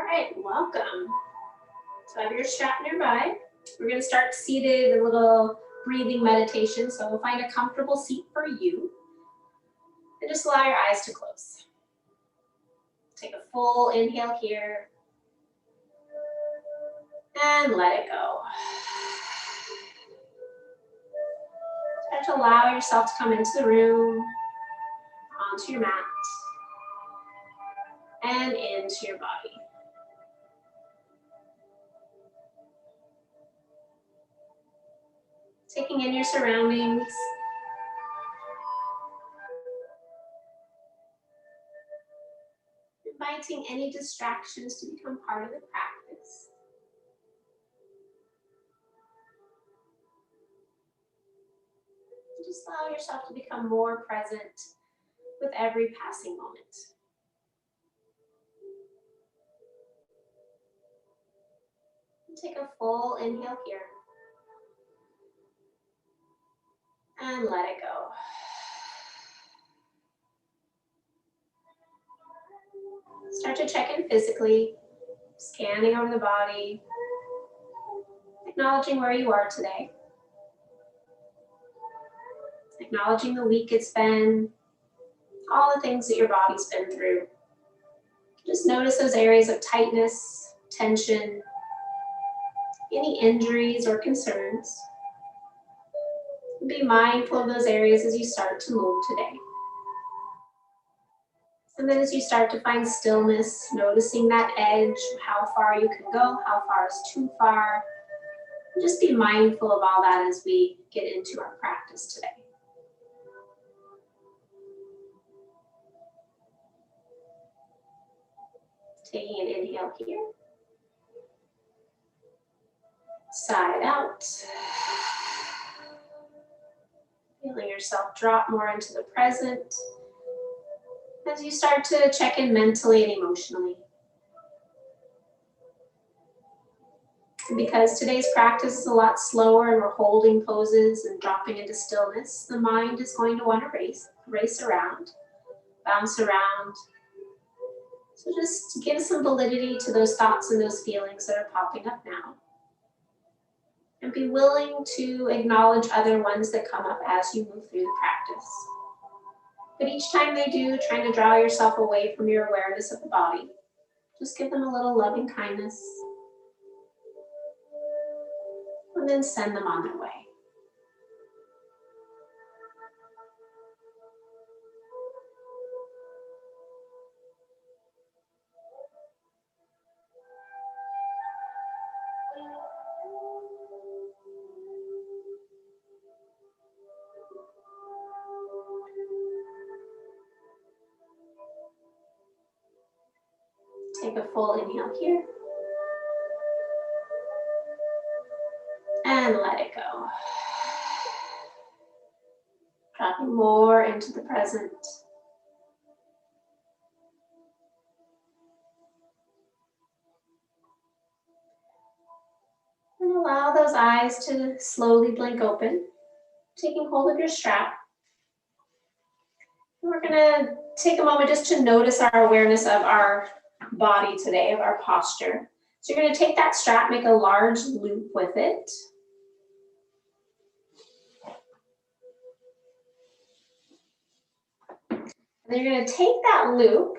right, welcome. So have your strap nearby. We're going to start seated, a little breathing meditation. So we'll find a comfortable seat for you. And just allow your eyes to close. Take a full inhale here. And let it go. Start to allow yourself to come into the room, onto your mat, and into your body. Taking in your surroundings. Inviting any distractions to become part of the practice. Just allow yourself to become more present with every passing moment. Take a full inhale here. And let it go. Start to check in physically, scanning over the body, acknowledging where you are today. Acknowledging the week it's been, all the things that your body's been through. Just notice those areas of tightness, tension, any injuries or concerns. Be mindful of those areas as you start to move today. And then as you start to find stillness, noticing that edge, how far you can go, how far is too far. Just be mindful of all that as we get into our practice today. Taking an inhale here. Side out. Feeling yourself drop more into the present as you start to check in mentally and emotionally. And because today's practice is a lot slower and we're holding poses and dropping into stillness, the mind is going to want to race around, bounce around. So just give some validity to those thoughts and those feelings that are popping up now. And be willing to acknowledge other ones that come up as you move through the practice. But each time they do, trying to draw yourself away from your awareness of the body. Just give them a little loving kindness. And then send them on their way. Take a full inhale here. And let it go. Dropping more into the present. And allow those eyes to slowly blink open, taking hold of your strap. And we're gonna take a moment just to notice our awareness of our body today, of our posture. So you're gonna take that strap, make a large loop with it. And then you're gonna take that loop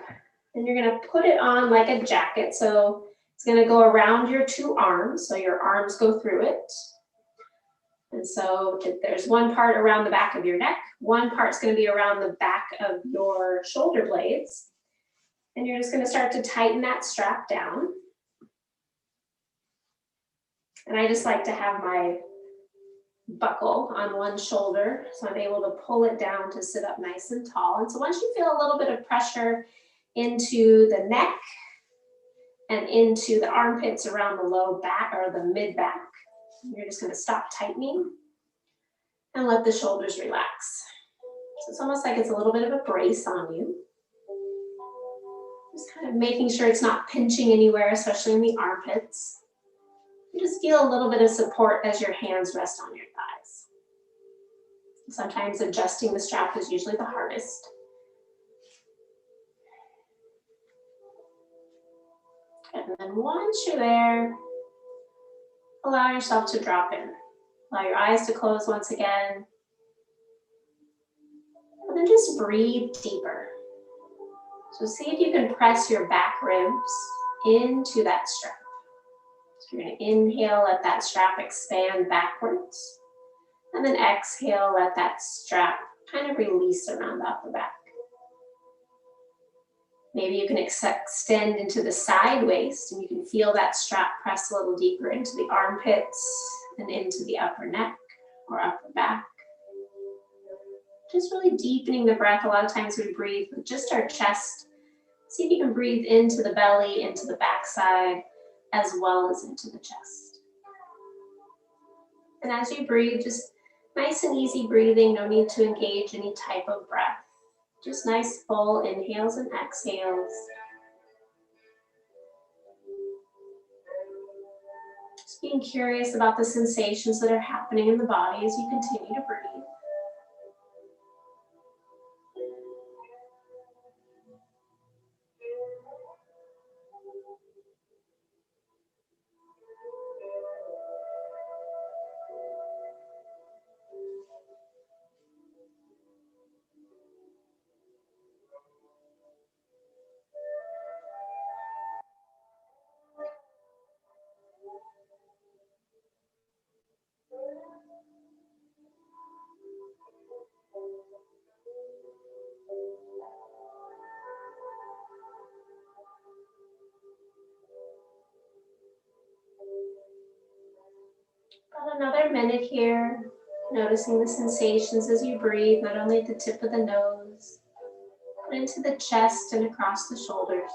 and you're gonna put it on like a jacket. So it's gonna go around your two arms, so your arms go through it. And so there's one part around the back of your neck, one part's gonna be around the back of your shoulder blades. And you're just gonna start to tighten that strap down. And I just like to have my buckle on one shoulder, so I'm able to pull it down to sit up nice and tall. And so once you feel a little bit of pressure into the neck and into the armpits around the low back or the mid back, you're just going to stop tightening and let the shoulders relax. So it's almost like it's a little bit of a brace on you. Just kind of making sure it's not pinching anywhere, especially in the armpits. You just feel a little bit of support as your hands rest on your thighs. Sometimes adjusting the strap is usually the hardest. And then once you're there, allow yourself to drop in. Allow your eyes to close once again. And then just breathe deeper. So see if you can press your back ribs into that strap. So you're going to inhale, let that strap expand backwards. And then exhale, let that strap kind of release around the upper back. Maybe you can extend into the side waist and you can feel that strap press a little deeper into the armpits and into the upper neck or upper back. Just really deepening the breath. A lot of times we breathe with just our chest. See if you can breathe into the belly, into the backside, as well as into the chest. And as you breathe, just nice and easy breathing. No need to engage any type of breath. Just nice full inhales and exhales. Just being curious about the sensations that are happening in the body as you continue to breathe. About another minute here, noticing the sensations as you breathe, not only at the tip of the nose, but into the chest and across the shoulders.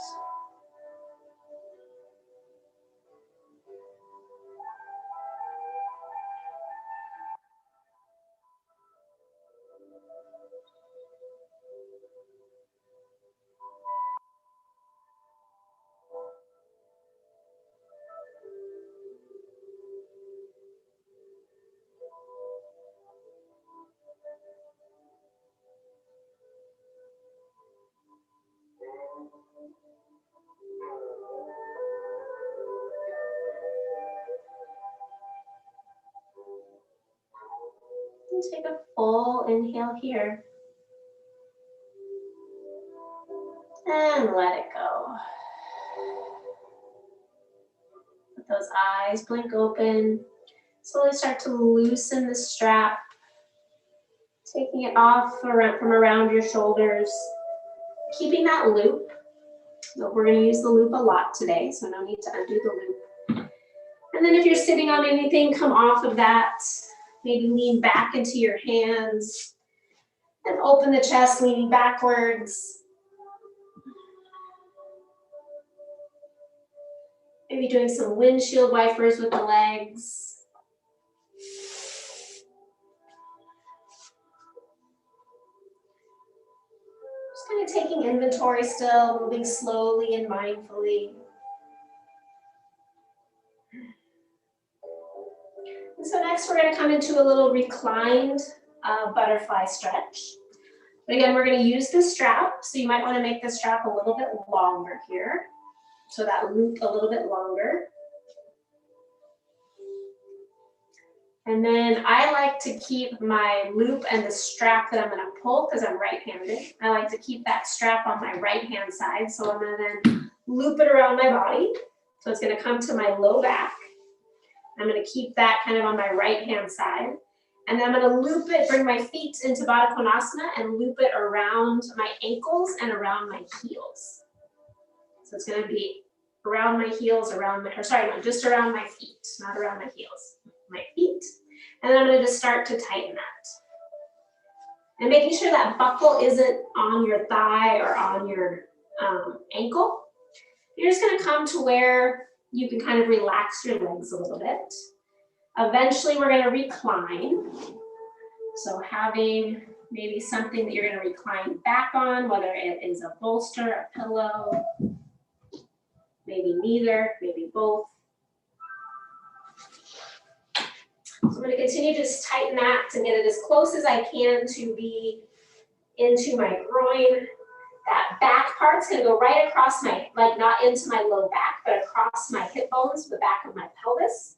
And take a full inhale here. And let it go. Let those eyes blink open. Slowly start to loosen the strap. Taking it off from around your shoulders. Keeping that loop. So we're going to use the loop a lot today, so no need to undo the loop. And then if you're sitting on anything, come off of that. Maybe lean back into your hands. And open the chest, leaning backwards. Maybe doing some windshield wipers with the legs. Just kind of taking inventory still, moving slowly and mindfully. And so next we're going to come into a little reclined butterfly stretch. But again, we're going to use the strap, so you might want to make the strap a little bit longer here. So that loop a little bit longer. And then I like to keep my loop and the strap that I'm going to pull, because I'm right-handed. I like to keep that strap on my right-hand side. So I'm going to then loop it around my body. So it's going to come to my low back. I'm going to keep that kind of on my right-hand side. And then I'm going to loop it, bring my feet into Baddha Konasana and loop it around my ankles and around my heels. So it's going to be around my heels, just around my feet, not around my heels, my feet. And then I'm going to just start to tighten that. And making sure that buckle isn't on your thigh or on your ankle. You're just going to come to where you can kind of relax your legs a little bit. Eventually, we're going to recline. So having maybe something that you're going to recline back on, whether it is a bolster, a pillow, maybe neither, maybe both. So I'm going to continue to just tighten that to get it as close as I can to be into my groin. That back part's gonna go right across my, like not into my low back, but across my hip bones, the back of my pelvis.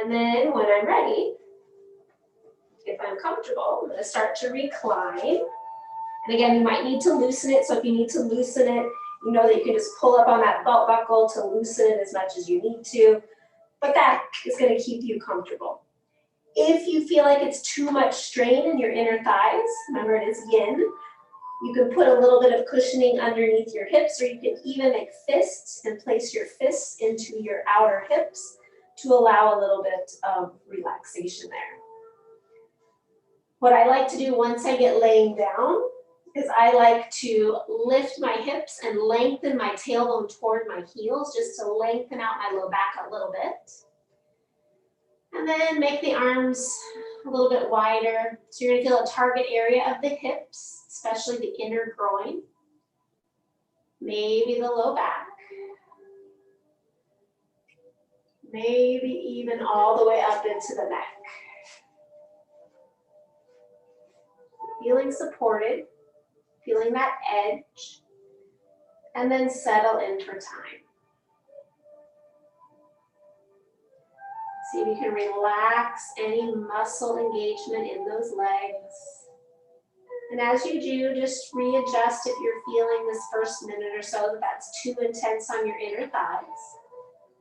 And then when I'm ready, if I'm comfortable, I'm gonna start to recline. And again, you might need to loosen it. So if you need to loosen it, you know that you can just pull up on that belt buckle to loosen it as much as you need to. But that is going to keep you comfortable. If you feel like it's too much strain in your inner thighs, remember it is yin, you can put a little bit of cushioning underneath your hips, or you can even make fists and place your fists into your outer hips to allow a little bit of relaxation there. What I like to do once I get laying down is I like to lift my hips and lengthen my tailbone toward my heels just to lengthen out my low back a little bit. And then make the arms a little bit wider. So you're gonna feel a target area of the hips, especially the inner groin, maybe the low back, maybe even all the way up into the neck. Feeling supported, feeling that edge, and then settle in for time. See if you can relax any muscle engagement in those legs. And as you do, just readjust if you're feeling this first minute or so that that's too intense on your inner thighs.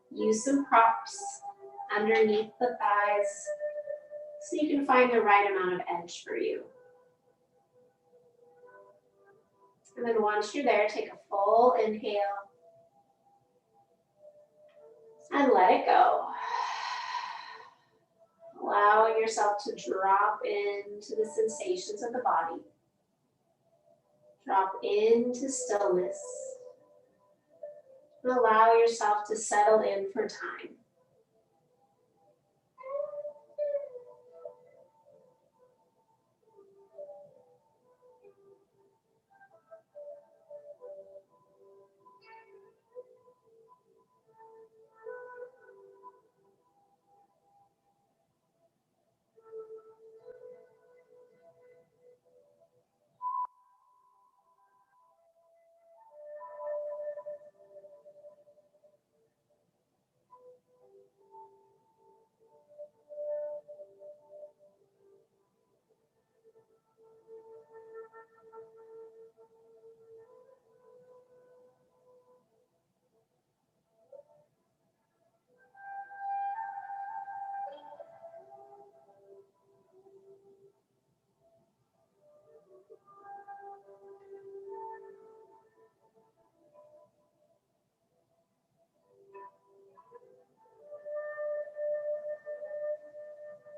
Use some props underneath the thighs so you can find the right amount of edge for you. And then once you're there, take a full inhale and let it go. Allowing yourself to drop into the sensations of the body. Drop into stillness. And allow yourself to settle in for time.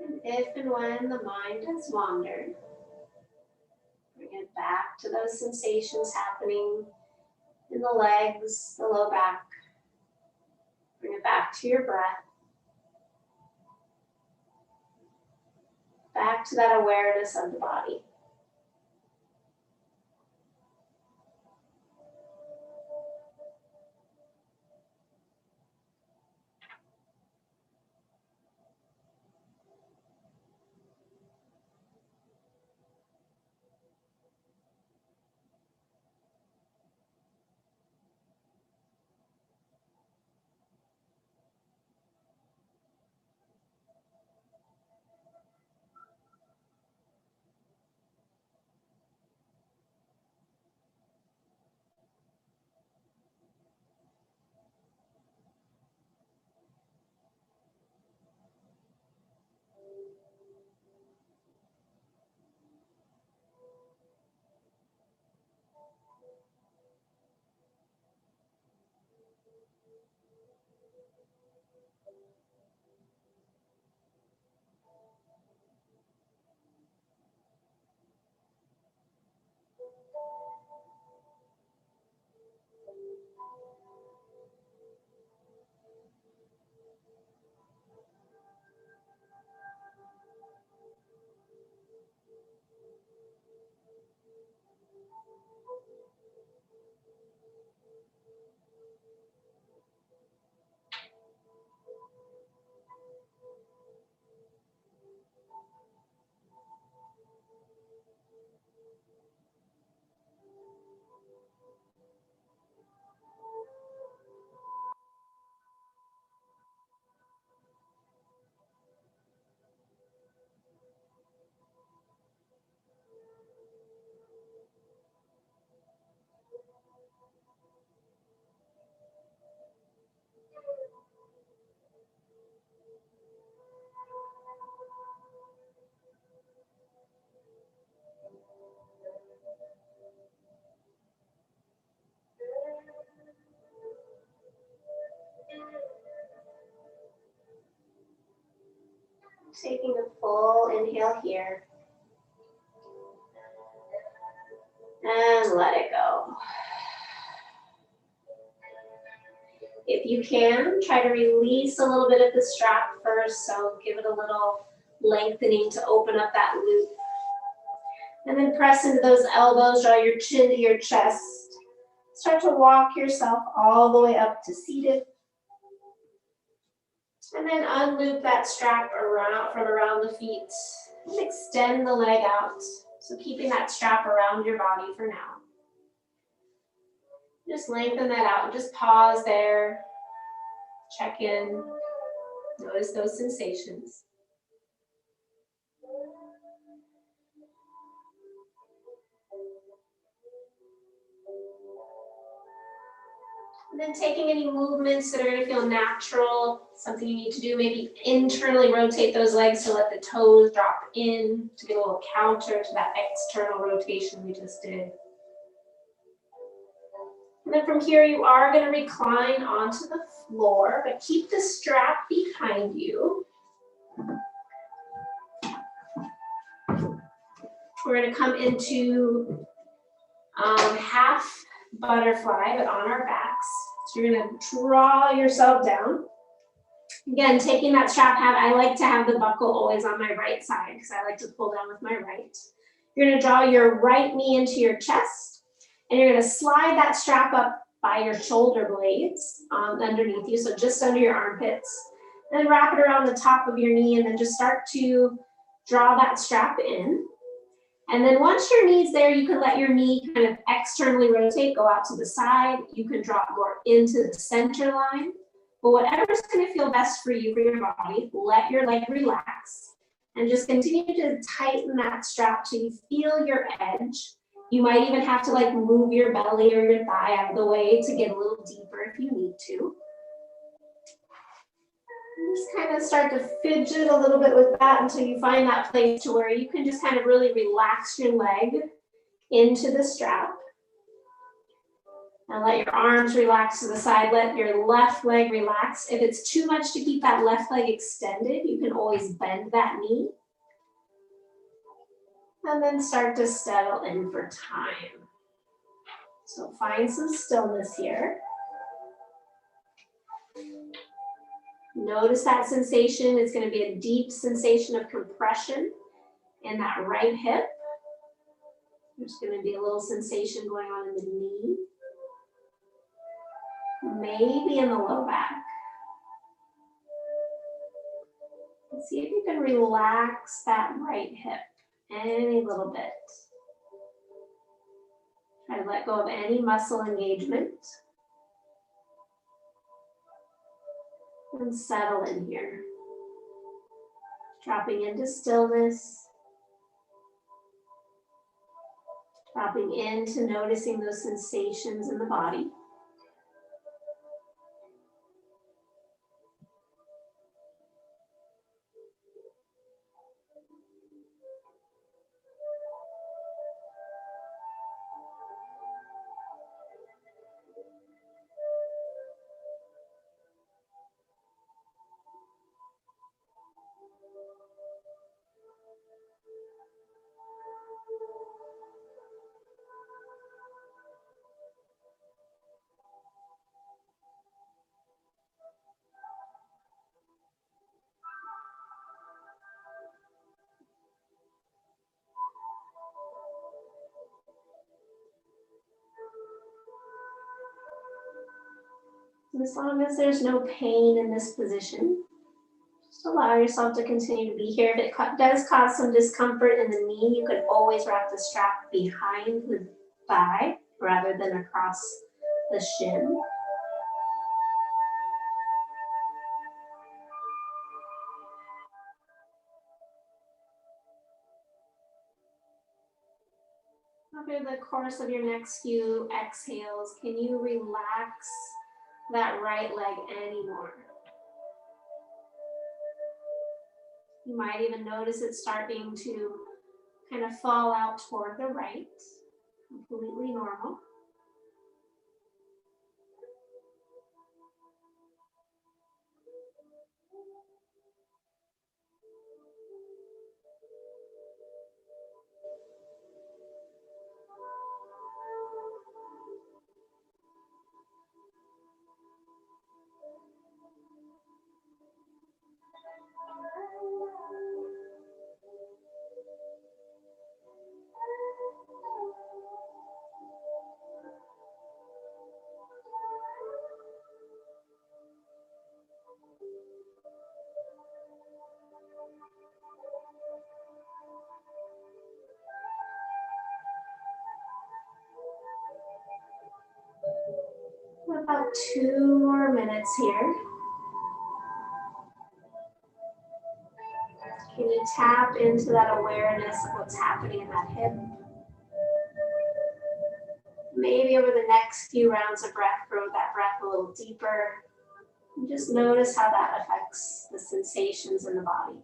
And if and when the mind has wandered, bring it back to those sensations happening in the legs, the low back. Bring it back to your breath. Back to that awareness of the body. Taking a full inhale here. And let it go. If you can, try to release a little bit of the strap first, so give it a little lengthening to open up that loop. And then press into those elbows, draw your chin to your chest. Start to walk yourself all the way up to seated. And then unloop that strap around from around the feet and extend the leg out. So keeping that strap around your body for now. Just lengthen that out and just pause there. Check in. Notice those sensations. And then taking any movements that are going to feel natural, something you need to do, maybe internally rotate those legs to let the toes drop in to get a little counter to that external rotation we just did. And then from here, you are going to recline onto the floor, but keep the strap behind you. We're going to come into half butterfly, but on our backs. So you're going to draw yourself down. Again, taking that strap, I like to have the buckle always on my right side because I like to pull down with my right. You're going to draw your right knee into your chest, and you're going to slide that strap up by your shoulder blades underneath you, so just under your armpits. Then wrap it around the top of your knee, and then just start to draw that strap in. And then once your knee's there, you can let your knee kind of externally rotate, go out to the side. You can drop more into the center line. But whatever's going to feel best for you, for your body, let your leg relax. And just continue to tighten that strap till you feel your edge. You might even have to like move your belly or your thigh out of the way to get a little deeper if you need to. Just kind of start to fidget a little bit with that until you find that place to where you can just kind of really relax your leg into the strap. And let your arms relax to the side. Let your left leg relax. If it's too much to keep that left leg extended, you can always bend that knee. And then start to settle in for time. So find some stillness here. Notice that sensation. It's going to be a deep sensation of compression in that right hip. There's going to be a little sensation going on in the knee. Maybe in the low back. And see if you can relax that right hip any little bit. Try to let go of any muscle engagement. And settle in here. Dropping into stillness. Dropping into noticing those sensations in the body. As long as there's no pain in this position, just allow yourself to continue to be here. If it does cause some discomfort in the knee, you could always wrap the strap behind the thigh rather than across the shin. Over the course of your next few exhales, can you relax that right leg anymore? You might even notice it starting to kind of fall out toward the right. Completely normal. About 2 more minutes here. Can you tap into that awareness of what's happening in that hip? Maybe over the next few rounds of breath, grow that breath a little deeper. And just notice how that affects the sensations in the body.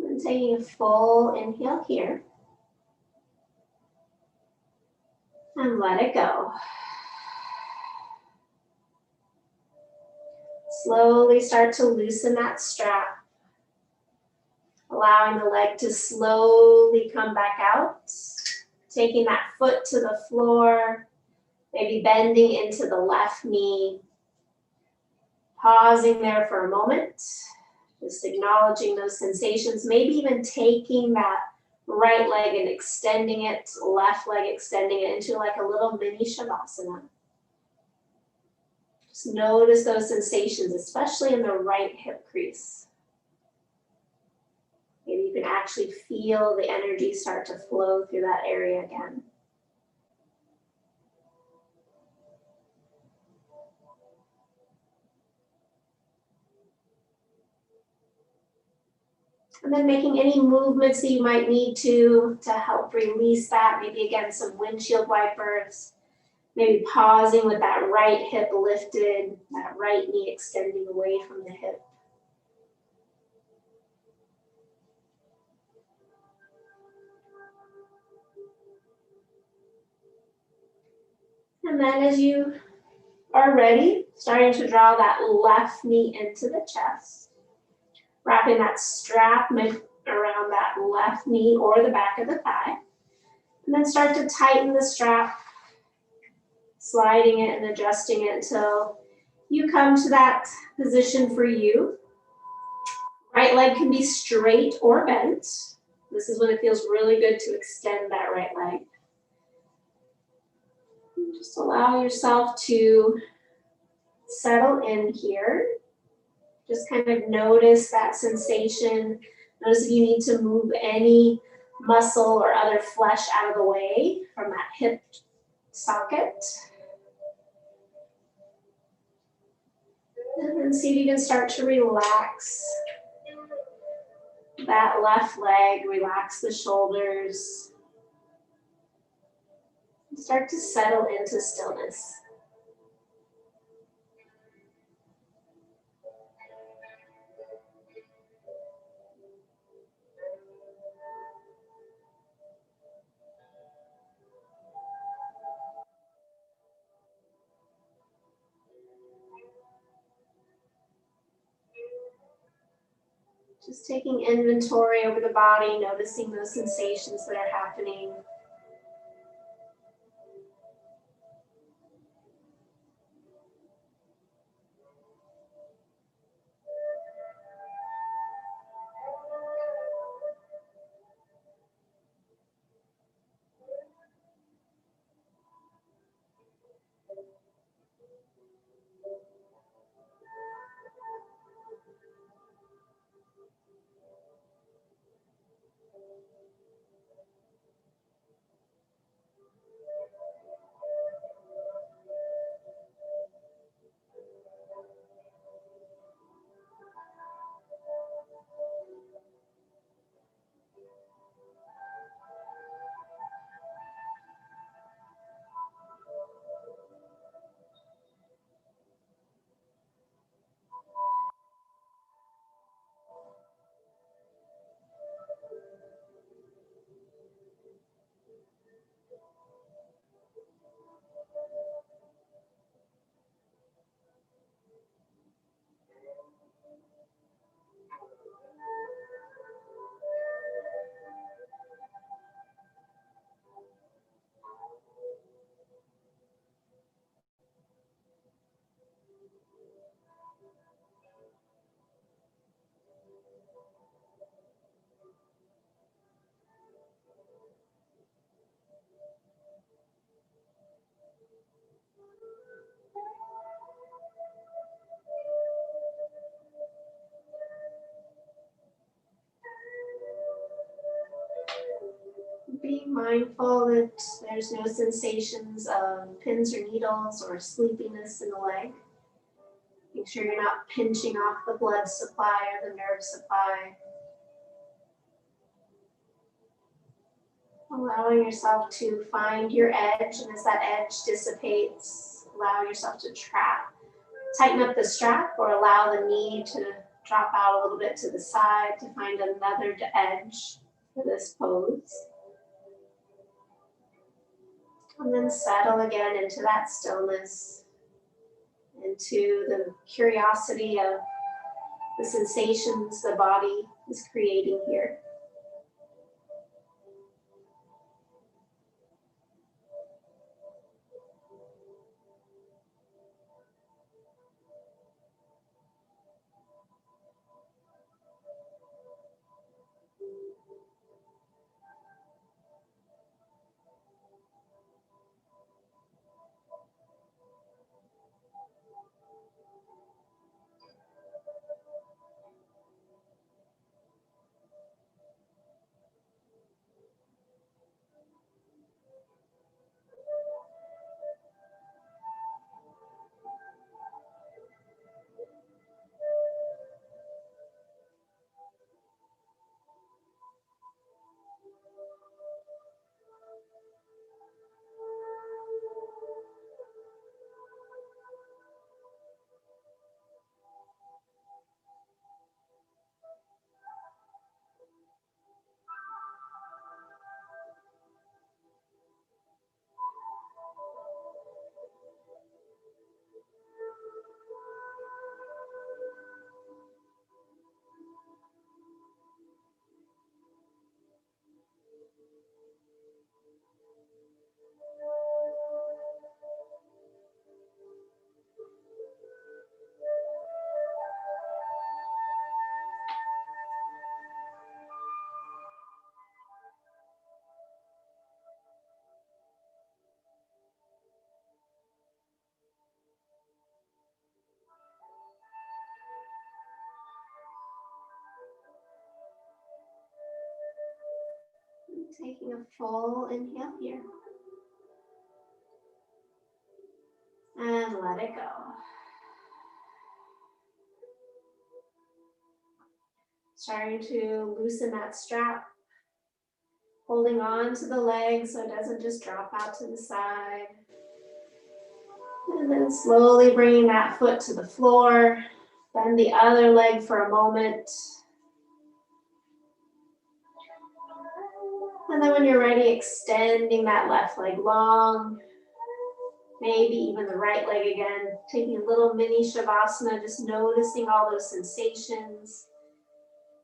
And taking a full inhale here. And let it go. Slowly start to loosen that strap. Allowing the leg to slowly come back out. Taking that foot to the floor. Maybe bending into the left knee. Pausing there for a moment. Just acknowledging those sensations. Maybe even taking that right leg and extending it, left leg extending it into like a little mini Shavasana. Just notice those sensations, especially in the right hip crease. Maybe you can actually feel the energy start to flow through that area again. And then making any movements that you might need to help release that. Maybe again, some windshield wipers. Maybe pausing with that right hip lifted, that right knee extending away from the hip. And then as you are ready, starting to draw that left knee into the chest. Wrapping that strap around that left knee or the back of the thigh. And then start to tighten the strap, sliding it and adjusting it until you come to that position for you. Right leg can be straight or bent. This is when it feels really good to extend that right leg. And just allow yourself to settle in here. Just kind of notice that sensation. Notice if you need to move any muscle or other flesh out of the way from that hip socket. And then see if you can start to relax that left leg, relax the shoulders. And start to settle into stillness. Just taking inventory over the body, noticing those sensations that are happening. Being mindful that there's no sensations of pins or needles or sleepiness in the leg. Make sure you're not pinching off the blood supply or the nerve supply. Allowing yourself to find your edge, and as that edge dissipates, allow yourself to tighten up the strap or allow the knee to drop out a little bit to the side to find another edge for this pose. And then settle again into that stillness, into the curiosity of the sensations the body is creating here. Taking a full inhale here. And let it go. Starting to loosen that strap. Holding on to the leg so it doesn't just drop out to the side. And then slowly bringing that foot to the floor. Bend the other leg for a moment. And then when you're ready, extending that left leg long. Maybe even the right leg again. Taking a little mini Shavasana, just noticing all those sensations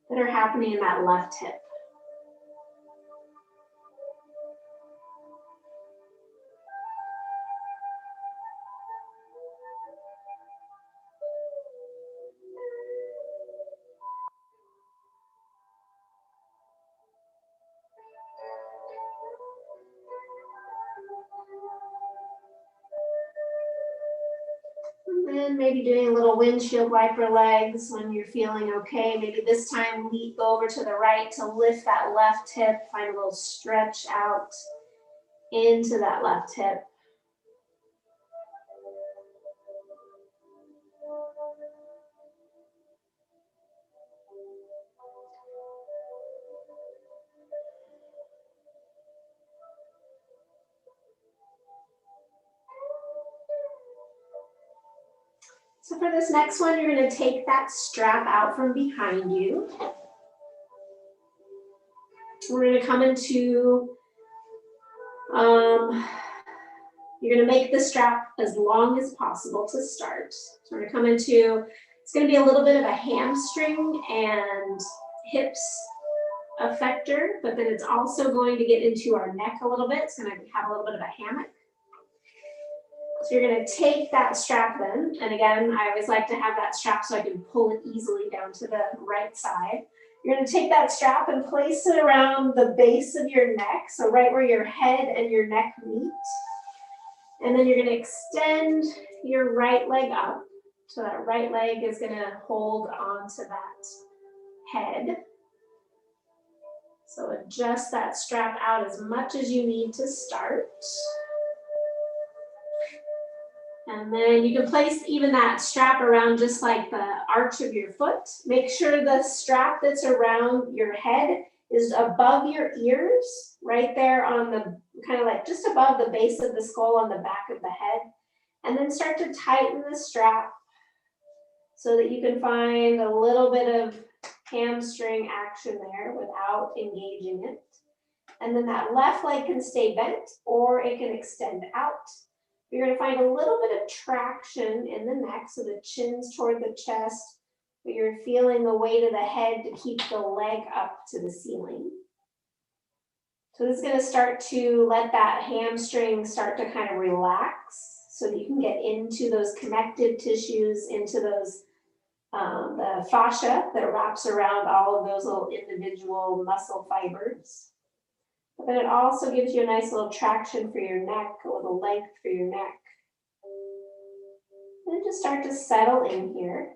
that are happening in that left hip. And then maybe doing a little windshield wiper legs when you're feeling okay. Maybe this time leap over to the right to lift that left hip, find a little stretch out into that left hip. So for this next one, you're going to take that strap out from behind you. We're going to come into, you're going to make the strap as long as possible to start. So we're going to come into, it's going to be a little bit of a hamstring and hips effector, but then it's also going to get into our neck a little bit. It's going to have a little bit of a hammock. So you're going to take that strap then, and again, I always like to have that strap so I can pull it easily down to the right side. You're going to take that strap and place it around the base of your neck, so right where your head and your neck meet. And then you're going to extend your right leg up. So that right leg is going to hold onto that head. So adjust that strap out as much as you need to start. And then you can place even that strap around just like the arch of your foot. Make sure the strap that's around your head is above your ears, right there on the, kind of like just above the base of the skull on the back of the head. And then start to tighten the strap so that you can find a little bit of hamstring action there without engaging it. And then that left leg can stay bent or it can extend out. You're going to find a little bit of traction in the neck, so the chin's toward the chest, but you're feeling the weight of the head to keep the leg up to the ceiling. So this is going to start to let that hamstring start to kind of relax so that you can get into those connective tissues, into those, the fascia that wraps around all of those little individual muscle fibers. But then it also gives you a nice little traction for your neck, a little length for your neck. And then just start to settle in here.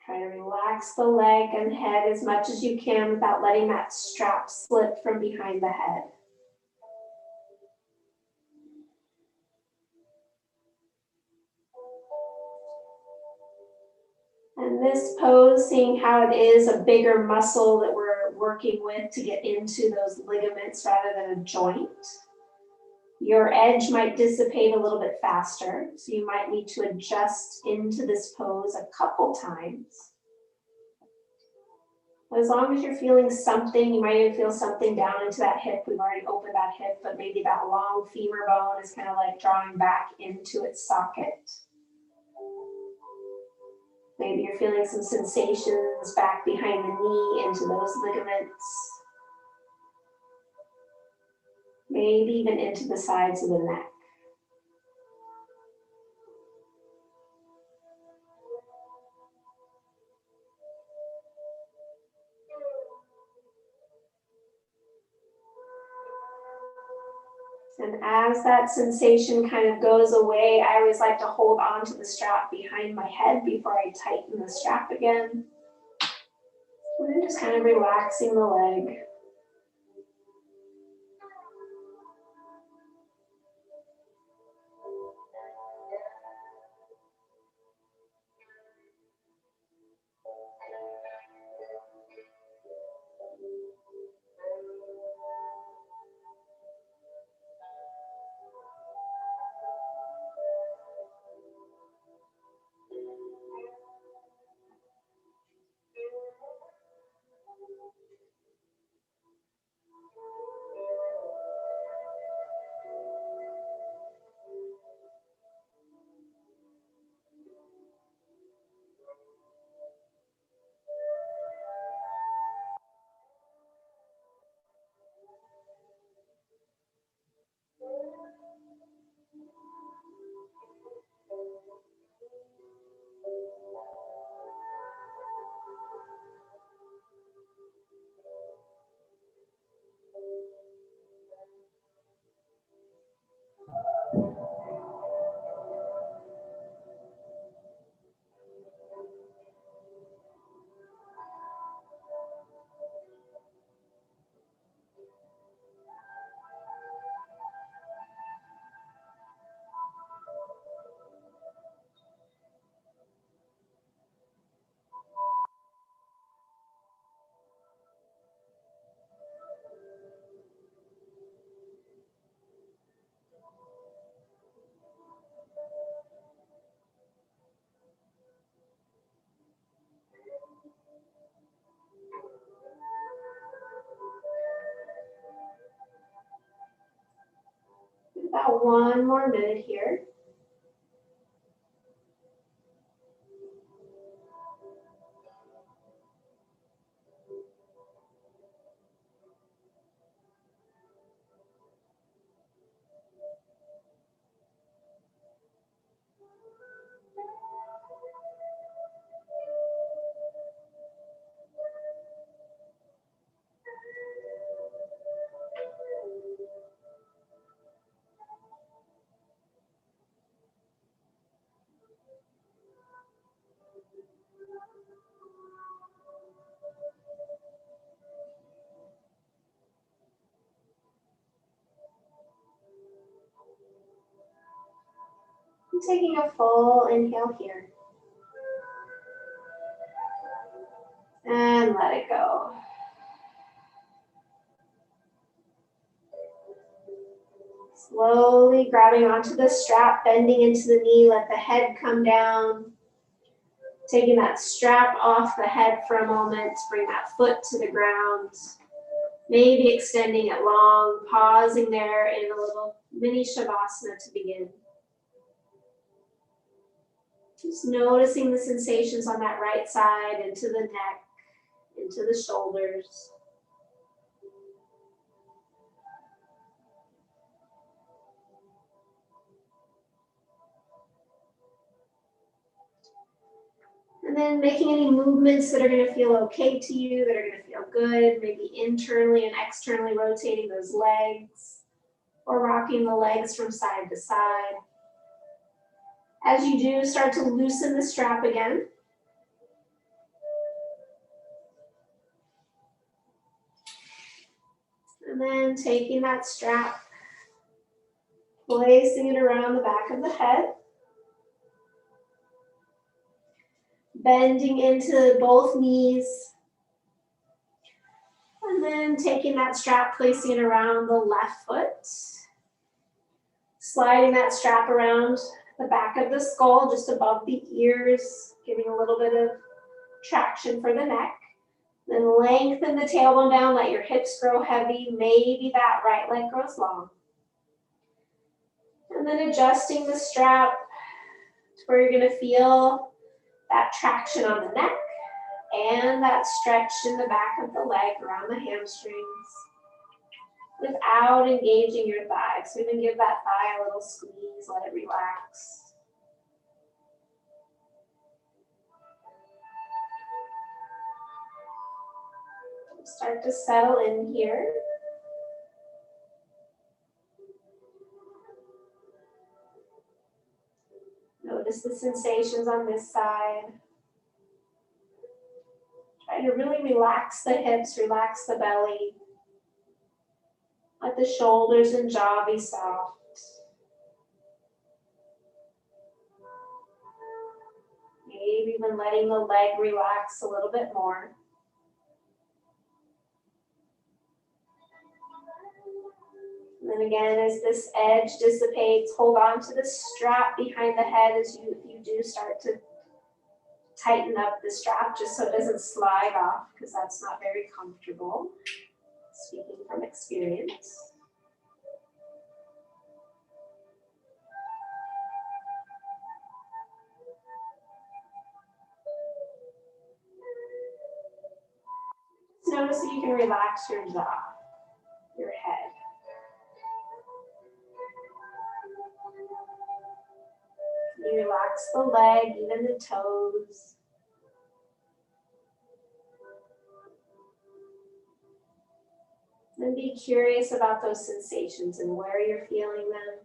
Try to relax the leg and head as much as you can without letting that strap slip from behind the head. And this pose, seeing how it is a bigger muscle that we're working with to get into those ligaments rather than a joint. Your edge might dissipate a little bit faster, so you might need to adjust into this pose a couple times. As long as you're feeling something, you might even feel something down into that hip. We've already opened that hip, but maybe that long femur bone is kind of like drawing back into its socket. Maybe you're feeling some sensations back behind the knee into those ligaments. Maybe even into the sides of the neck. And as that sensation kind of goes away, I always like to hold on to the strap behind my head before I tighten the strap again. And then just kind of relaxing the leg. About 1 more minute here. I'm taking a full inhale here. And let it go. Slowly grabbing onto the strap, bending into the knee, let the head come down. Taking that strap off the head for a moment, bring that foot to the ground. Maybe extending it long, pausing there in a little mini Shavasana to begin. Just noticing the sensations on that right side, into the neck, into the shoulders. And then making any movements that are going to feel okay to you, that are going to feel good, maybe internally and externally rotating those legs or rocking the legs from side to side. As you do, start to loosen the strap again. And then taking that strap, placing it around the back of the head. Bending into both knees. And then taking that strap, placing it around the left foot. Sliding that strap around the back of the skull, just above the ears, giving a little bit of traction for the neck. Then lengthen the tailbone down, let your hips grow heavy. Maybe that right leg grows long. And then adjusting the strap to where you're going to feel that traction on the neck and that stretch in the back of the leg around the hamstrings without engaging your thigh. So even give that thigh a little squeeze, let it relax. Start to settle in here. Notice the sensations on this side. Try to really relax the hips, relax the belly. Let the shoulders and jaw be soft. Maybe even letting the leg relax a little bit more. And then again, as this edge dissipates, hold on to the strap behind the head as you do start to tighten up the strap just so it doesn't slide off, because that's not very comfortable, speaking from experience. Just notice that you can relax your jaw, your head. You relax the leg, even the toes. And be curious about those sensations and where you're feeling them.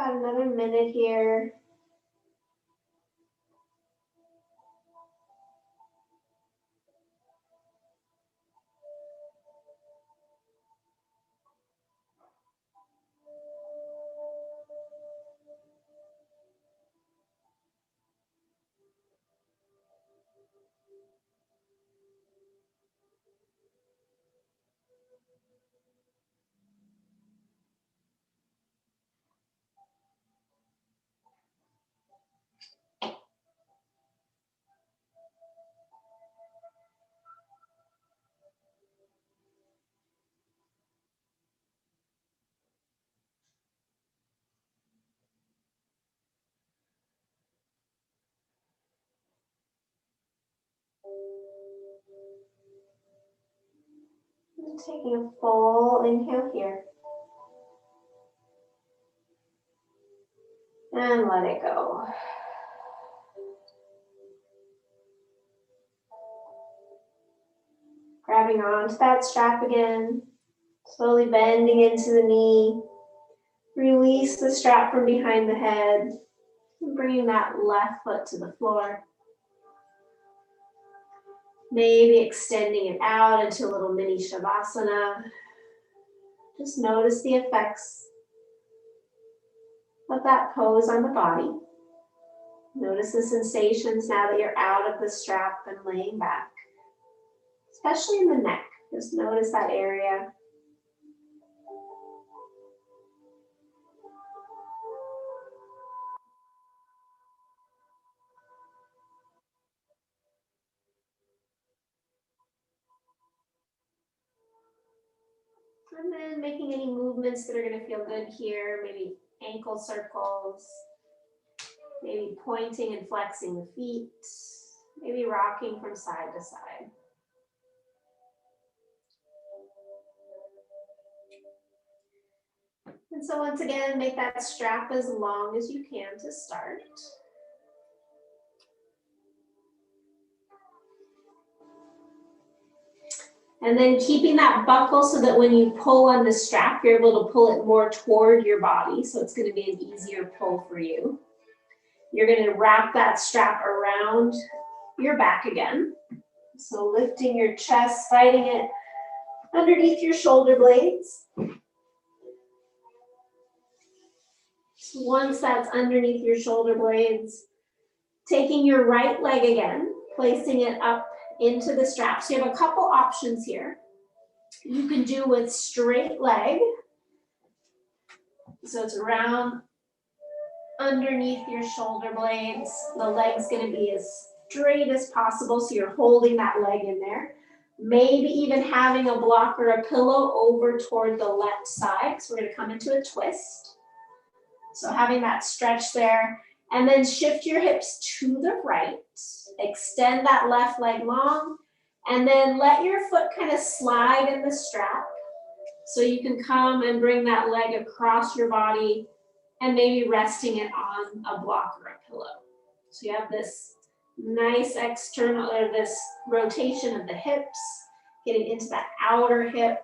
About another minute here. And taking a full inhale here. And let it go. Grabbing onto that strap again. Slowly bending into the knee. Release the strap from behind the head. And bringing that left foot to the floor. Maybe extending it out into a little mini Shavasana. Just notice the effects of that pose on the body. Notice the sensations now that you're out of the strap and laying back. Especially in the neck. Just notice that area. And then making any movements that are going to feel good here. Maybe ankle circles. Maybe pointing and flexing the feet. Maybe rocking from side to side. And so once again, make that strap as long as you can to start. And then keeping that buckle so that when you pull on the strap, you're able to pull it more toward your body. So it's going to be an easier pull for you. You're going to wrap that strap around your back again. So lifting your chest, sliding it underneath your shoulder blades. So once that's underneath your shoulder blades, taking your right leg again, placing it up into the strap. So you have a couple options here. You can do with straight leg. So it's around underneath your shoulder blades. The leg's going to be as straight as possible, so you're holding that leg in there. Maybe even having a block or a pillow over toward the left side, because we're going to come into a twist. So having that stretch there, and then shift your hips to the right. Extend that left leg long, and then let your foot kind of slide in the strap. So you can come and bring that leg across your body and maybe resting it on a block or a pillow. So you have this nice external, or this rotation of the hips, getting into that outer hip,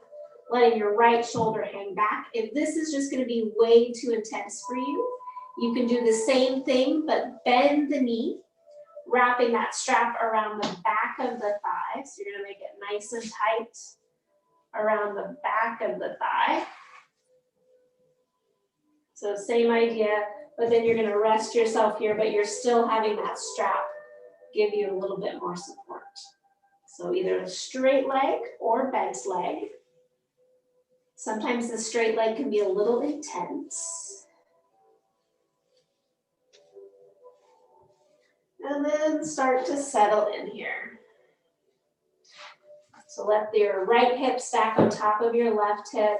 letting your right shoulder hang back. If this is just going to be way too intense for you, you can do the same thing, but bend the knee, wrapping that strap around the back of the thigh. So you're going to make it nice and tight around the back of the thigh. So same idea, but then you're going to rest yourself here, but you're still having that strap give you a little bit more support. So either a straight leg or bent leg. Sometimes the straight leg can be a little intense. And then start to settle in here. So let your right hip stack on top of your left hip.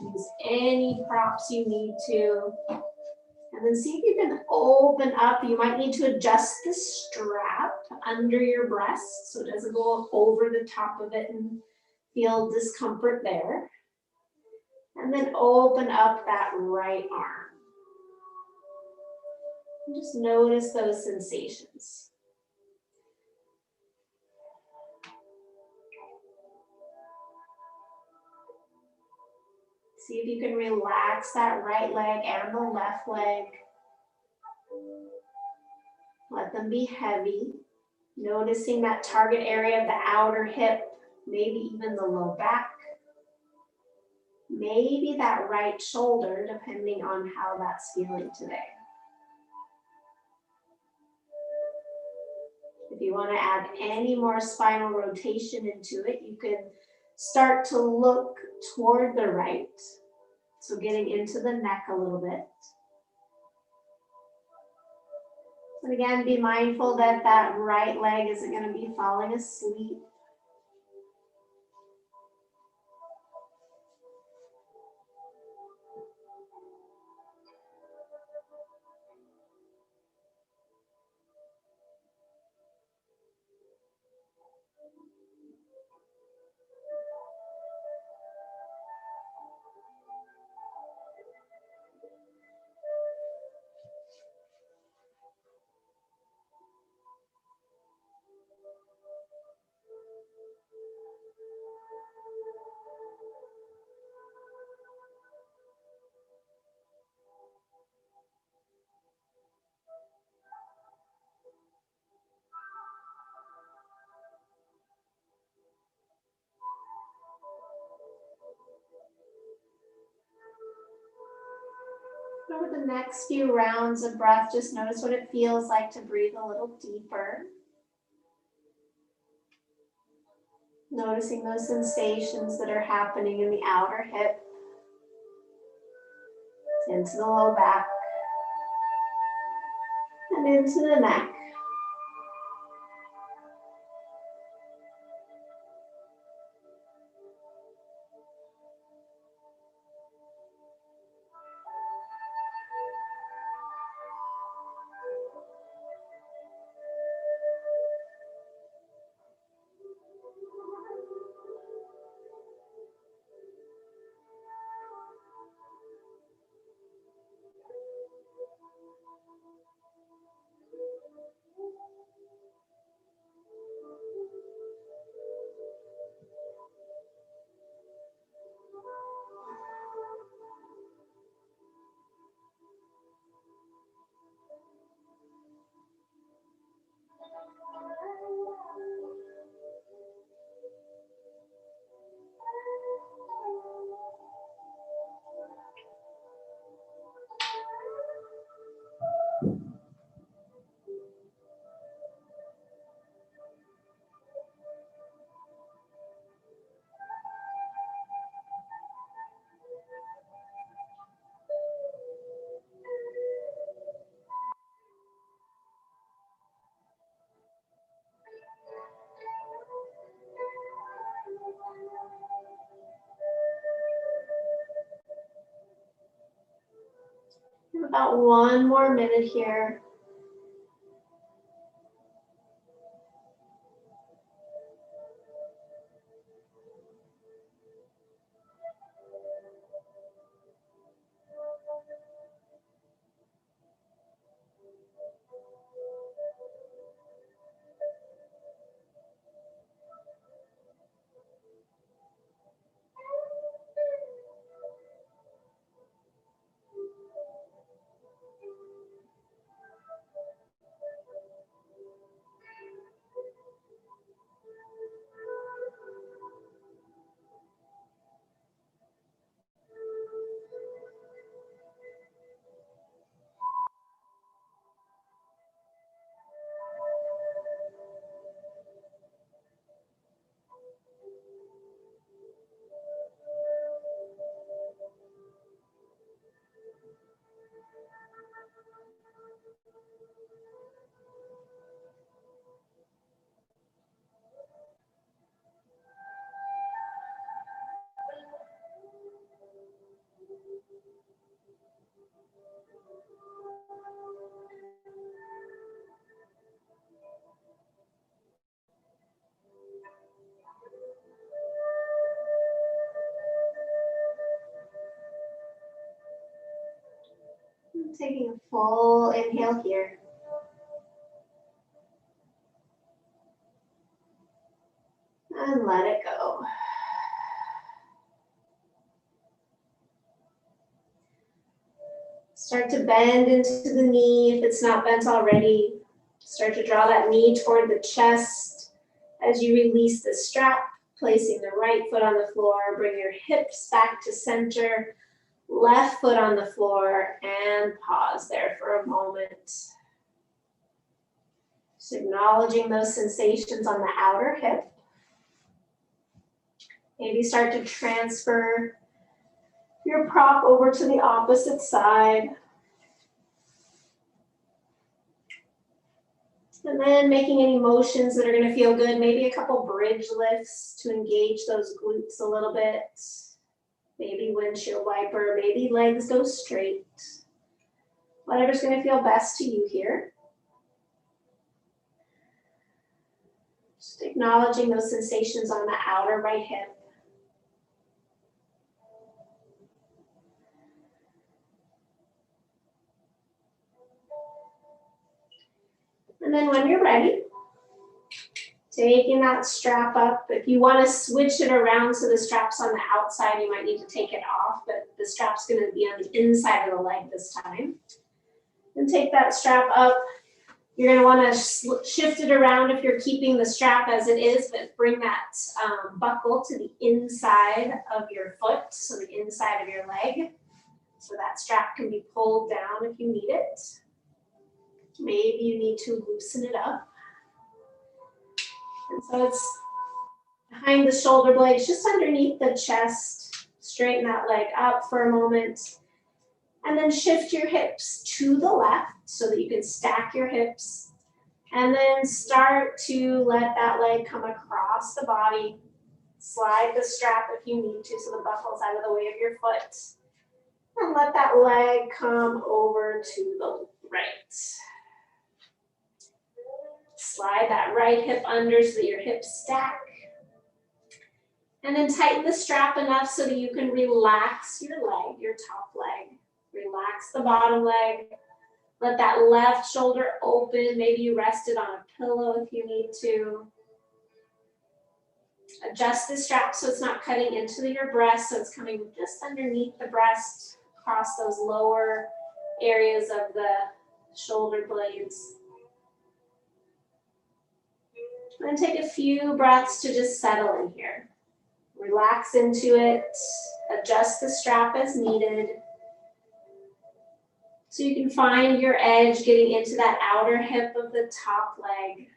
Use any props you need to. And then see if you can open up. You might need to adjust the strap under your breast so it doesn't go over the top of it and feel discomfort there. And then open up that right arm. And just notice those sensations. See if you can relax that right leg and the left leg. Let them be heavy. Noticing that target area of the outer hip, maybe even the low back. Maybe that right shoulder, depending on how that's feeling today. If you want to add any more spinal rotation into it, you can start to look toward the right. So getting into the neck a little bit. And again, be mindful that that right leg isn't going to be falling asleep. Over the next few rounds of breath, just notice what it feels like to breathe a little deeper. Noticing those sensations that are happening in the outer hip, into the low back, and into the neck. About 1 more minute here. Taking a full inhale here. And let it go. Start to bend into the knee if it's not bent already. Start to draw that knee toward the chest as you release the strap, placing the right foot on the floor. Bring your hips back to center, left foot on the floor, and pause there for a moment. Just acknowledging those sensations on the outer hip. Maybe start to transfer your prop over to the opposite side. And then making any motions that are going to feel good. Maybe a couple bridge lifts to engage those glutes a little bit. Maybe windshield wiper, maybe legs go straight. Whatever's going to feel best to you here. Just acknowledging those sensations on the outer right hip. And then when you're ready, taking that strap up. If you want to switch it around so the strap's on the outside, you might need to take it off, but the strap's going to be on the inside of the leg this time. And take that strap up. You're going to want to shift it around if you're keeping the strap as it is, but bring that buckle to the inside of your foot, so the inside of your leg. So that strap can be pulled down if you need it. Maybe you need to loosen it up. And so it's behind the shoulder blades, just underneath the chest. Straighten that leg up for a moment. And then shift your hips to the left so that you can stack your hips. And then start to let that leg come across the body. Slide the strap if you need to so the buckle's out of the way of your foot. And let that leg come over to the right. Slide that right hip under so that your hips stack. And then tighten the strap enough so that you can relax your leg, your top leg. Relax the bottom leg. Let that left shoulder open. Maybe you rest it on a pillow if you need to. Adjust the strap so it's not cutting into your breast, so it's coming just underneath the breast, across those lower areas of the shoulder blades. And take a few breaths to just settle in here. Relax into it. Adjust the strap as needed. So you can find your edge getting into that outer hip of the top leg.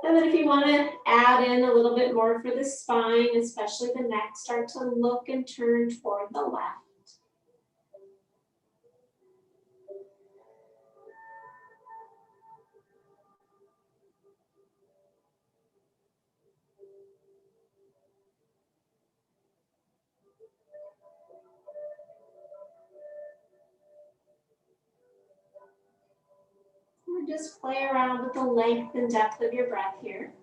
And then if you want to add in a little bit more for the spine, especially the neck, start to look and turn toward the left. Or just play around with the length and depth of your breath here.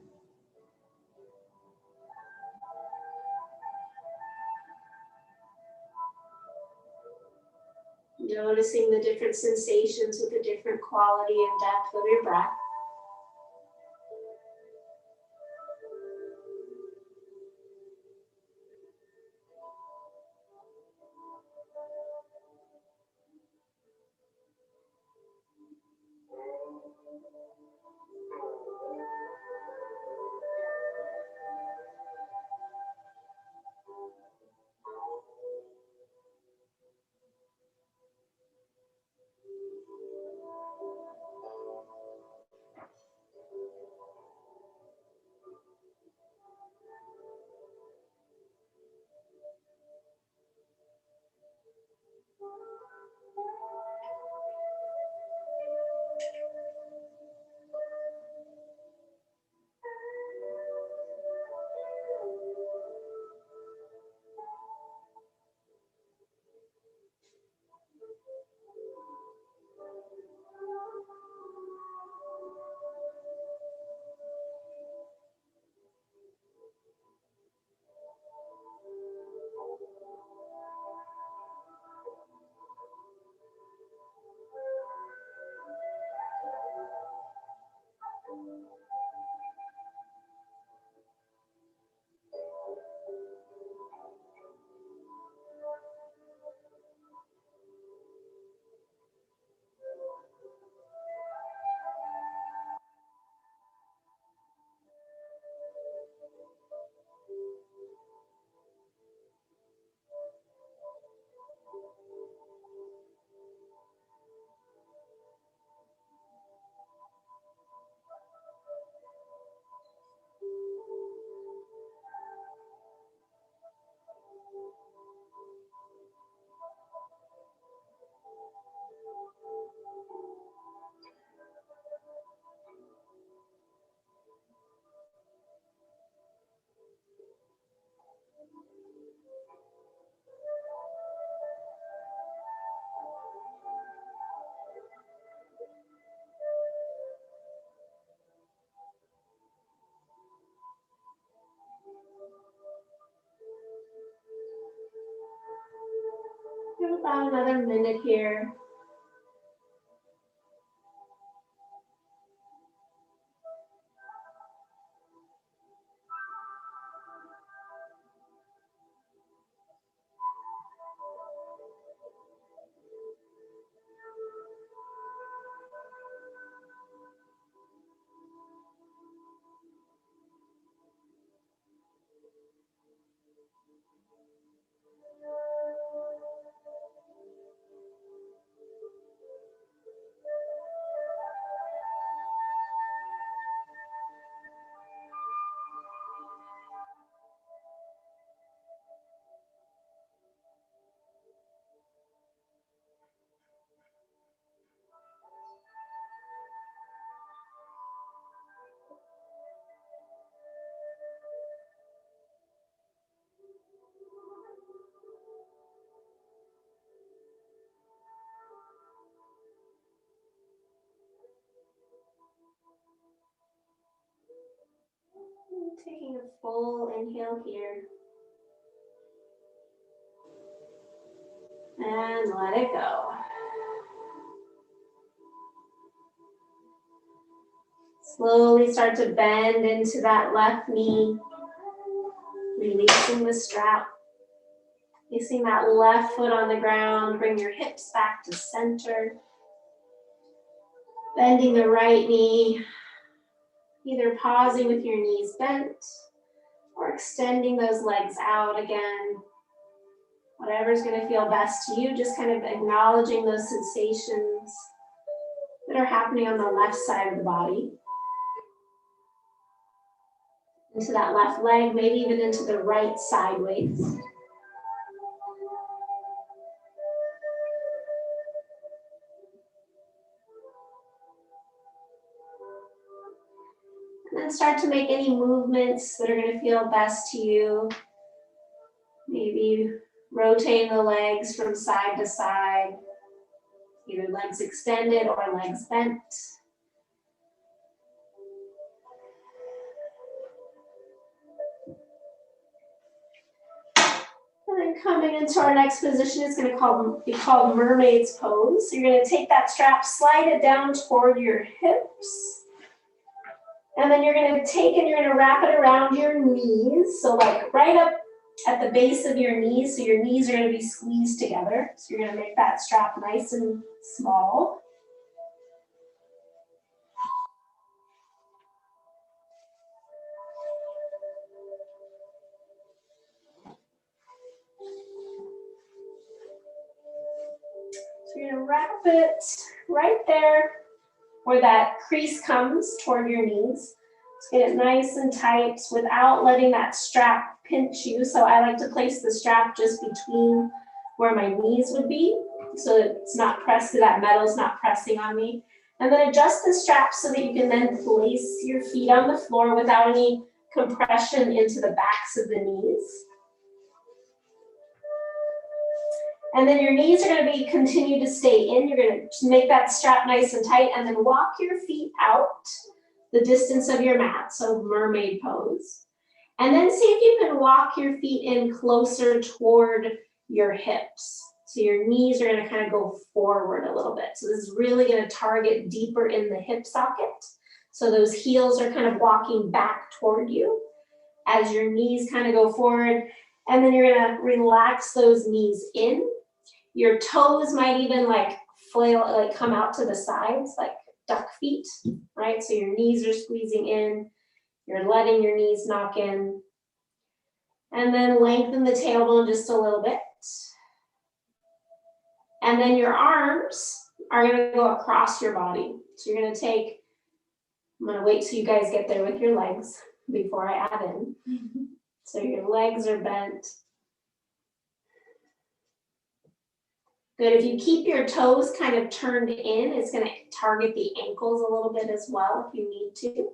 Noticing the different sensations with the different quality and depth of your breath. About another minute here. Taking a full inhale here. And let it go. Slowly start to bend into that left knee, releasing the strap. Placing that left foot on the ground, bring your hips back to center. Bending the right knee, either pausing with your knees bent or extending those legs out again. Whatever's going to feel best to you, just kind of acknowledging those sensations that are happening on the left side of the body. Into that left leg, maybe even into the right sideways. And then start to make any movements that are going to feel best to you. Maybe rotating the legs from side to side, either legs extended or legs bent. And then coming into our next position, it's going to be called Mermaid's pose. So you're going to take that strap, slide it down toward your hips. And then you're going to take and you're going to wrap it around your knees. So like right up at the base of your knees. So your knees are going to be squeezed together. So you're going to make that strap nice and small. So you're going to wrap it right there where that crease comes toward your knees. So get it nice and tight without letting that strap pinch you. So I like to place the strap just between where my knees would be, so that it's not pressed, so that metal's not pressing on me. And then adjust the strap so that you can then place your feet on the floor without any compression into the backs of the knees. And then your knees are going to continue to stay in. You're going to make that strap nice and tight and then walk your feet out the distance of your mat, so mermaid pose. And then see if you can walk your feet in closer toward your hips. So your knees are going to kind of go forward a little bit. So this is really going to target deeper in the hip socket. So those heels are kind of walking back toward you as your knees kind of go forward. And then you're going to relax those knees in. Your toes might even like flail, like come out to the sides, like duck feet, right? So your knees are squeezing in. You're letting your knees knock in. And then lengthen the tailbone just a little bit. And then your arms are going to go across your body. So you're going to take, I'm going to wait till you guys get there with your legs before I add in. So your legs are bent. Good. If you keep your toes kind of turned in, it's going to target the ankles a little bit as well if you need to.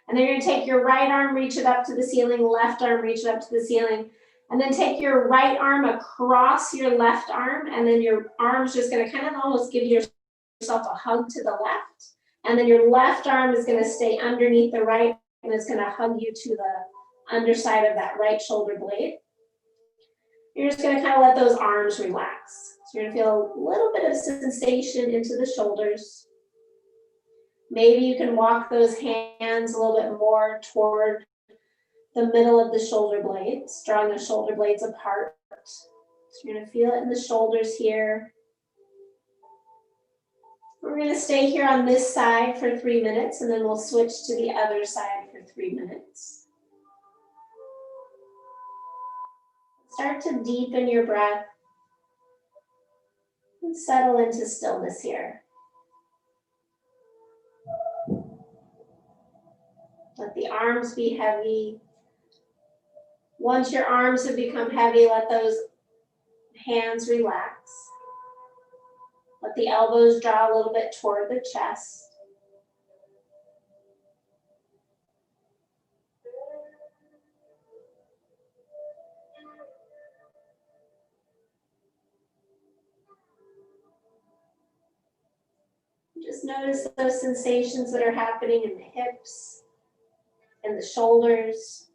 And then you're going to take your right arm, reach it up to the ceiling, left arm, reach it up to the ceiling. And then take your right arm across your left arm, and then your arm's just going to kind of almost give yourself a hug to the left. And then your left arm is going to stay underneath the right, and it's going to hug you to the underside of that right shoulder blade. You're just going to kind of let those arms relax. So you're gonna feel a little bit of sensation into the shoulders. Maybe you can walk those hands a little bit more toward the middle of the shoulder blades, drawing the shoulder blades apart. So you're gonna feel it in the shoulders here. We're gonna stay here on this side for 3 minutes, and then we'll switch to the other side for 3 minutes. Start to deepen your breath and settle into stillness here. Let the arms be heavy. Once your arms have become heavy, let those hands relax. Let the elbows draw a little bit toward the chest. Just notice those sensations that are happening in the hips and the shoulders.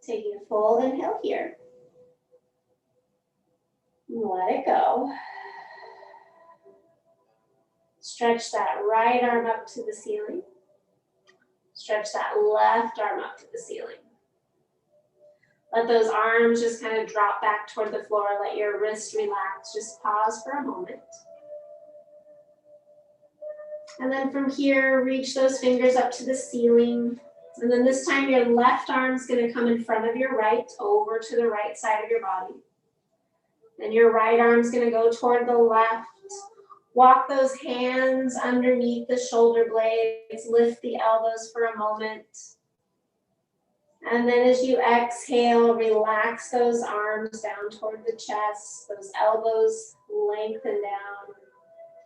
Taking a full inhale here. Let it go. Stretch that right arm up to the ceiling. Stretch that left arm up to the ceiling. Let those arms just kind of drop back toward the floor. Let your wrists relax. Just pause for a moment. And then from here, reach those fingers up to the ceiling. And then this time your left arm's gonna come in front of your right, over to the right side of your body. Then your right arm's gonna go toward the left. Walk those hands underneath the shoulder blades. Lift the elbows for a moment. And then as you exhale, relax those arms down toward the chest. Those elbows lengthen down.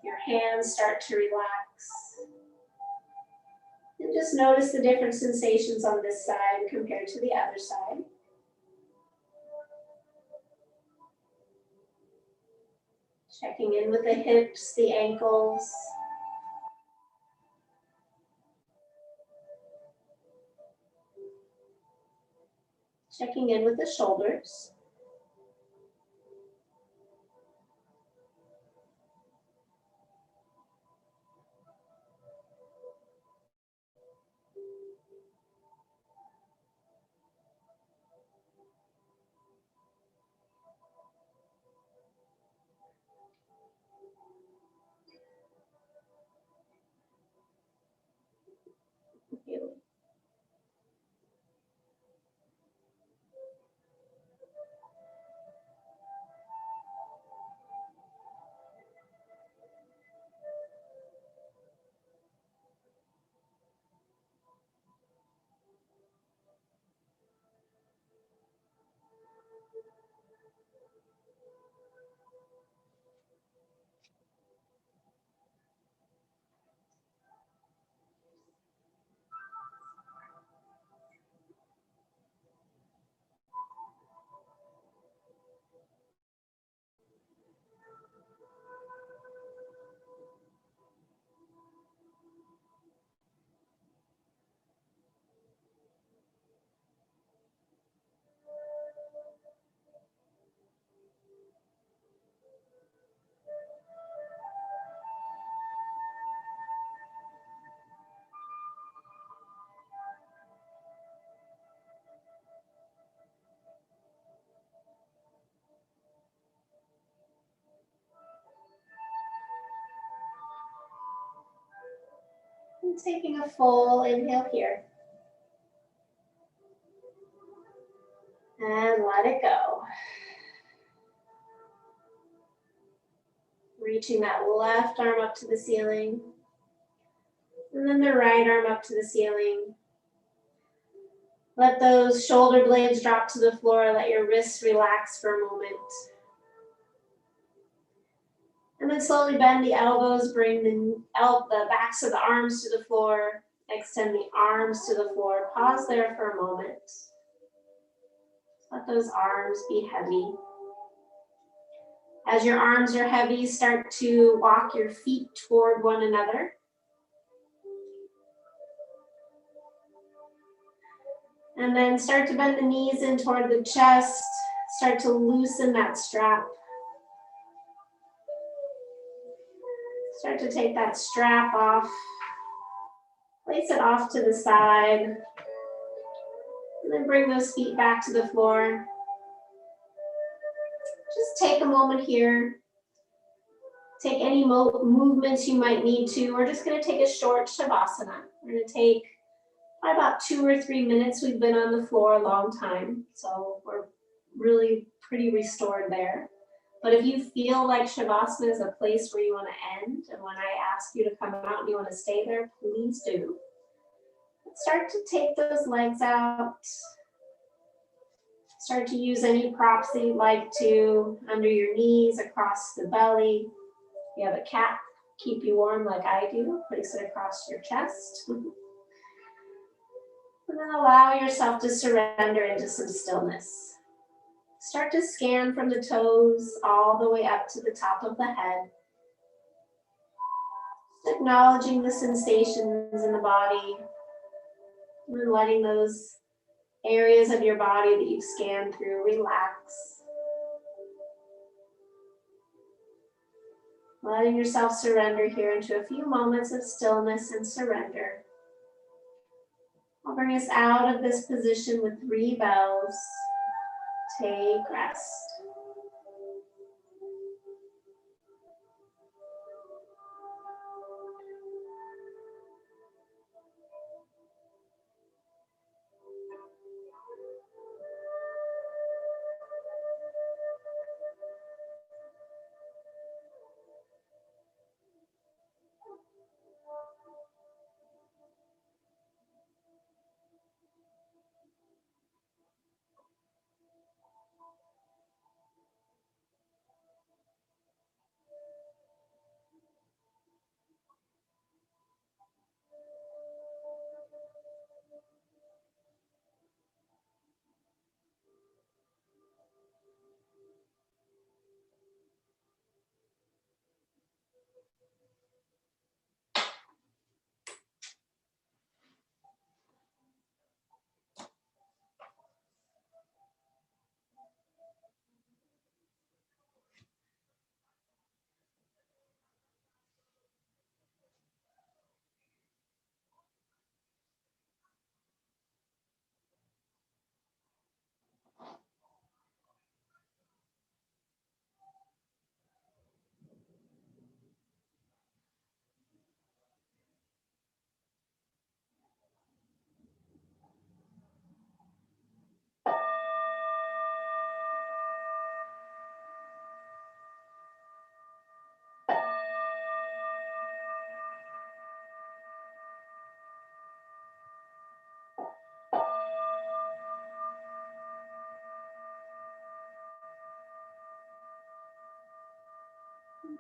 Your hands start to relax. And just notice the different sensations on this side compared to the other side. Checking in with the hips, the ankles. Checking in with the shoulders. And taking a full inhale here. And let it go. Reaching that left arm up to the ceiling. And then the right arm up to the ceiling. Let those shoulder blades drop to the floor. Let your wrists relax for a moment. And then slowly bend the elbows. Bring the backs of the arms to the floor. Extend the arms to the floor. Pause there for a moment. Let those arms be heavy. As your arms are heavy, start to walk your feet toward one another. And then start to bend the knees in toward the chest. Start to loosen that strap. Start to take that strap off. Place it off to the side. And then bring those feet back to the floor. Just take a moment here. Take any movements you might need to. We're just going to take a short Shavasana. We're going to take about 2 or 3 minutes. We've been on the floor a long time, so we're really pretty restored there. But if you feel like Shavasana is a place where you want to end, and when I ask you to come out and you want to stay there, please do. Start to take those legs out. Start to use any props that you'd like to, under your knees, across the belly. If you have a cap, keep you warm like I do. Place it across your chest. And then allow yourself to surrender into some stillness. Start to scan from the toes all the way up to the top of the head. Acknowledging the sensations in the body. And then letting those areas of your body that you've scanned through relax. Letting yourself surrender here into a few moments of stillness and surrender. I'll bring us out of this position with 3 bells. Take rest.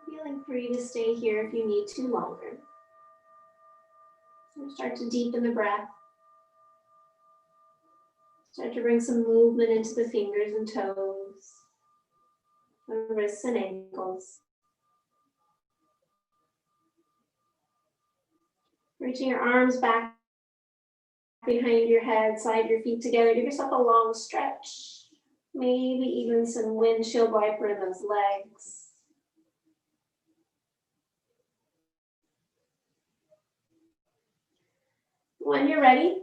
Feeling free to stay here if you need to longer. So start to deepen the breath. Start to bring some movement into the fingers and toes, the wrists and ankles. Reaching your arms back behind your head, slide your feet together, give yourself a long stretch. Maybe even some windshield wiper in those legs. When you're ready,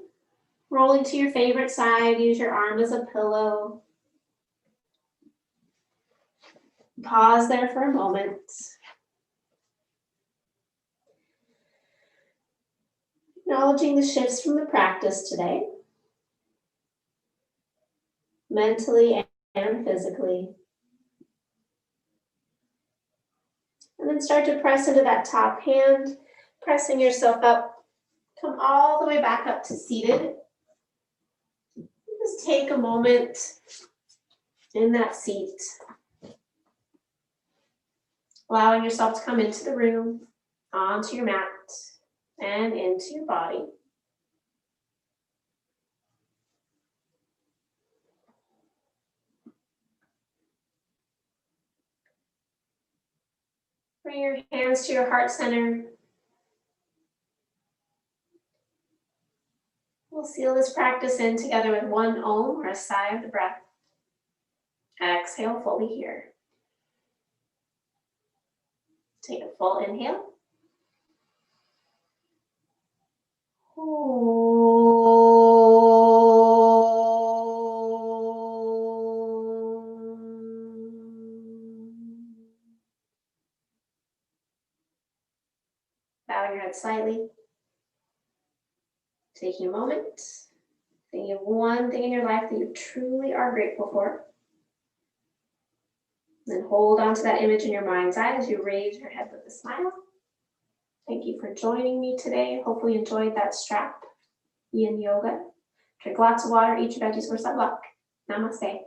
rolling to your favorite side, use your arm as a pillow. Pause there for a moment. Acknowledging the shifts from the practice today, mentally and physically. And then start to press into that top hand, pressing yourself up. Come all the way back up to seated. Just take a moment in that seat, allowing yourself to come into the room, onto your mat, and into your body. Bring your hands to your heart center. We'll seal this practice in together with one Om or a sigh of the breath. Exhale fully here. Take a full inhale. Bowing your head slightly. Taking a moment. Thinking of one thing in your life that you truly are grateful for. Then hold on to that image in your mind's eye as you raise your head with a smile. Thank you for joining me today. Hopefully you enjoyed that strap. Yin Yoga. Drink lots of water, eat your veggies for some luck. Namaste.